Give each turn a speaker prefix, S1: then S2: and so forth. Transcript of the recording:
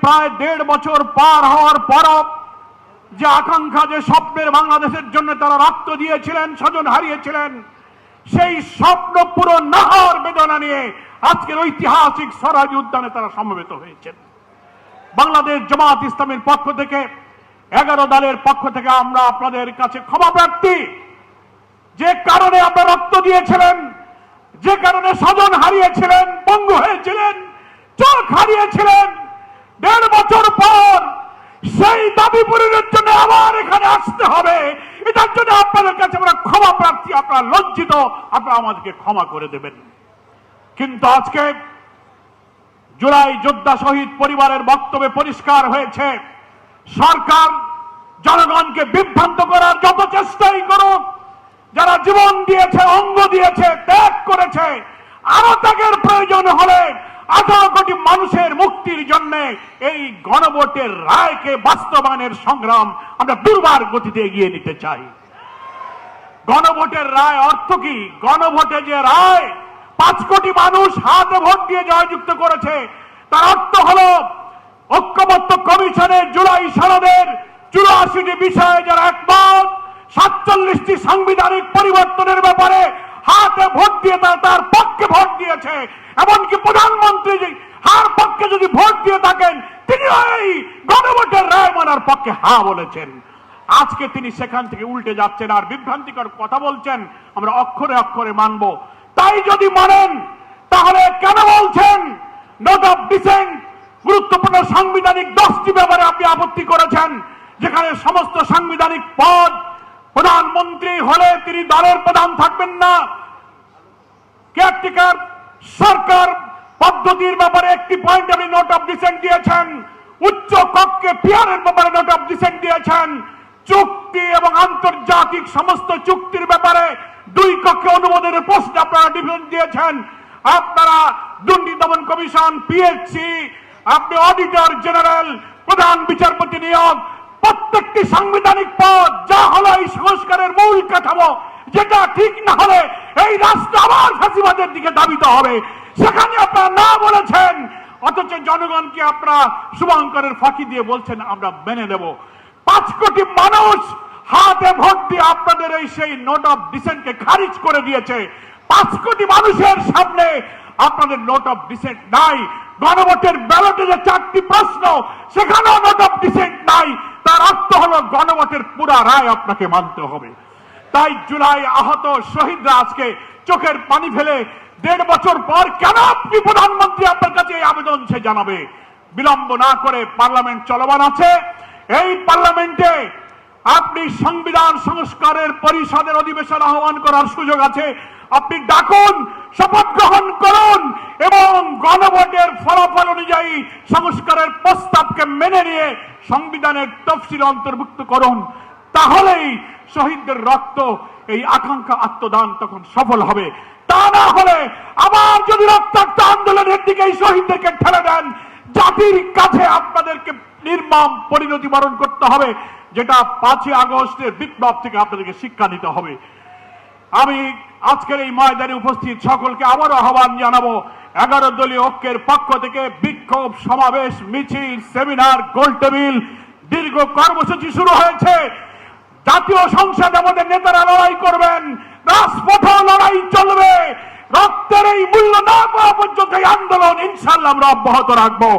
S1: প্রায় 1.5 বছর পার হওয়ার পরও যে আকাঙ্ক্ষা, যে স্বপ্নের বাংলাদেশের জন্য তারা রক্ত দিয়েছিলেন, স্বজন হারিয়েছিলেন, সেই স্বপ্ন পূরণ না হওয়ার বেদনা নিয়ে আজকের ঐতিহাসিক স্বরাজ উদ্যানে তারা সমবেত হয়েছেন। বাংলাদেশ জামাত ইসলামের পক্ষ থেকে 11 দলের পক্ষ থেকে আমরা আপনাদের কাছে ক্ষমা প্রার্থী। যে কারণে আপনারা রক্ত দিয়েছিলেন, যে কারণে স্বজন হারিয়েছিলেন, পঙ্গু হয়েছিলেন, চোখ হারিয়েছিলেন, 1.5 বছর পর সেই দাবি পূরণের জন্য আবার এখানে আসতে হবে। এটার জন্য আপনাদের কাছে আমরা ক্ষমা প্রার্থী। আপনারা লজ্জিত, আপনারা আমাদেরকে ক্ষমা করে দেবেন। কিন্তু আজকে জুলাই যোদ্ধা শহীদ পরিবারের বক্তব্যে পরিষ্কার হয়েছে, সরকার জনগণকে বিভ্রান্ত করার যত চেষ্টাই করুক, যারা জীবন দিয়েছে, অঙ্গ দিয়েছে, ত্যাগ করেছে, আরো ত্যাগের প্রয়োজন হলে 18 কোটি মানুষের মুক্তির জন্য এই গণভোটের রায়কে বাস্তবায়নের সংগ্রাম আমরা দুর্বার গতিতে এগিয়ে নিতে চাই। গণভোটের রায় অর্থ কি? গণভোটে যে রায় 5 কোটি মানুষ হাতে ভোট দিয়ে জয়যুক্ত করেছে, তার অর্থ হলো ঐক্যমত্য কমিশনের জুলাই সনদের 84টি বিষয়ে যারা একমত, 47টি সাংবিধানিক পরিবর্তনের ব্যাপারে হাতে ভোট দিয়ে তার পক্ষে ভোট দিয়েছে। এমনকি প্রধানমন্ত্রী হার পক্ষে যদি ভোট দিয়ে থাকেন, তিনি এই গণভোটের রায় মানার পক্ষে হা বলেছেন। আজকে তিনি সেখান থেকে উল্টে যাচ্ছেন আর বিভ্রান্তিকর কথা বলছেন, আমরা অক্ষরে অক্ষরে মানব। তাই যদি মানেন তাহলে কেন বলছেন নোট অফ ডিসেন্ট? গুরুত্বপূর্ণ সাংবিধানিক 10টি ব্যাপারে আপনি আপত্তি করেছেন, যেখানে সমস্ত সাংবিধানিক পদ, প্রধানমন্ত্রী হলে তিনি দলের প্রধান থাকবেন না, কেয়ারটেকার সরকার পদ্ধতির ব্যাপারে একটি পয়েন্ট আপনি নোট অফ ডিসেন্ট দিয়েছেন, উচ্চ কক্ষে পিয়ারের ব্যাপারে নোট অফ ডিসেন্ট দিয়েছেন, চুক্তি এবং আন্তর্জাতিক সমস্ত চুক্তির ব্যাপারে 2 কক্ষে অনুমোদনের প্রশ্নে আপনারা ডিফেন্স দিয়েছেন। আপনারা দুর্নীতি দমন কমিশন, পিএসসি, আপনি অডিটর জেনারেল, প্রধান বিচারপতি নিয়োগ, প্রত্যেকটি সাংবিধানিক পদ যা হলো এই সংস্কারের মূল কাঠামো, যেটা ঠিক না হলে এই রাষ্ট্র আবার ফাঁসিবাদের দিকে ধাবিত হবে, সেখানে আপনারা না বলেছেন। অথচ জনগণকে আপনারা শুভঙ্করের ফাঁকি দিয়ে বলছেন আমরা মেনে নেব। 5 কোটি মানুষ হাতে ভোট দিয়ে আপনাদের এই সেই নোট অফ ডিসেন্টকে খারিজ করে দিয়েছে। 5 কোটি মানুষের সামনে আপনাদের নোট অফ ডিসেন্ট নাই। গণভোটের ব্যালটে যে 4টি প্রশ্ন, সেখানেও নোট অফ ডিসেন্ট নাই। তার অর্থ হলো গণভোটের পুরা রায় আপনাকে মানতে হবে। তাই জুলাই আহত শহীদরা আজকে চোখের পানি ফেলে 1.5 বছর পর কেন আপনি প্রধানমন্ত্রী আপনার কাছে এই আবেদন সে জানাবে? বিলম্ব না করে পার্লামেন্ট চলমান আছে, এই পার্লামেন্টে আপনি সংবিধান সংস্কারের পরিষদের অধিবেশন আহ্বান করার সুযোগ আছে। আপনি ডাকুন, শপথ গ্রহণ করুন এবং গণভোটের ফলাফল অনুযায়ী সংস্কারের প্রস্তাবকে মেনে নিয়ে সংবিধানের তফসিল অন্তর্ভুক্ত করুন। তাহলেই শহীদদের রক্ত, এই আকাঙ্ক্ষা, আত্মদান তখন সফল হবে। তা না হলে আবার যদি রক্তাক্ত আন্দোলনের দিকে এই শহীদদেরকে ঠেলে দেন, জাতির কাছে আপনাদেরকে নির্মম পরিণতি বরণ করতে হবে, যেটা 5 আগস্টের বিপ্লব থেকে আপনাদেরকে শিক্ষা নিতে হবে। আমি আজকের এই ময়দানে উপস্থিত সকলকে আবারও আহ্বান জানাবো, 11 দলীয় ঐক্যের পক্ষ থেকে বিক্ষোভ, সমাবেশ, মিছিল, সেমিনার, গোলটেবিল, দীর্ঘ কর্মসূচি শুরু হয়েছে। জাতীয় সংসদে আমাদের নেতারা লড়াই করবেন, রাজপথে লড়াই চলবে। রক্তের এই মূল্য না পাওয়া পর্যন্ত এই আন্দোলন ইনশাআল্লাহ আমরা অব্যাহত রাখবো।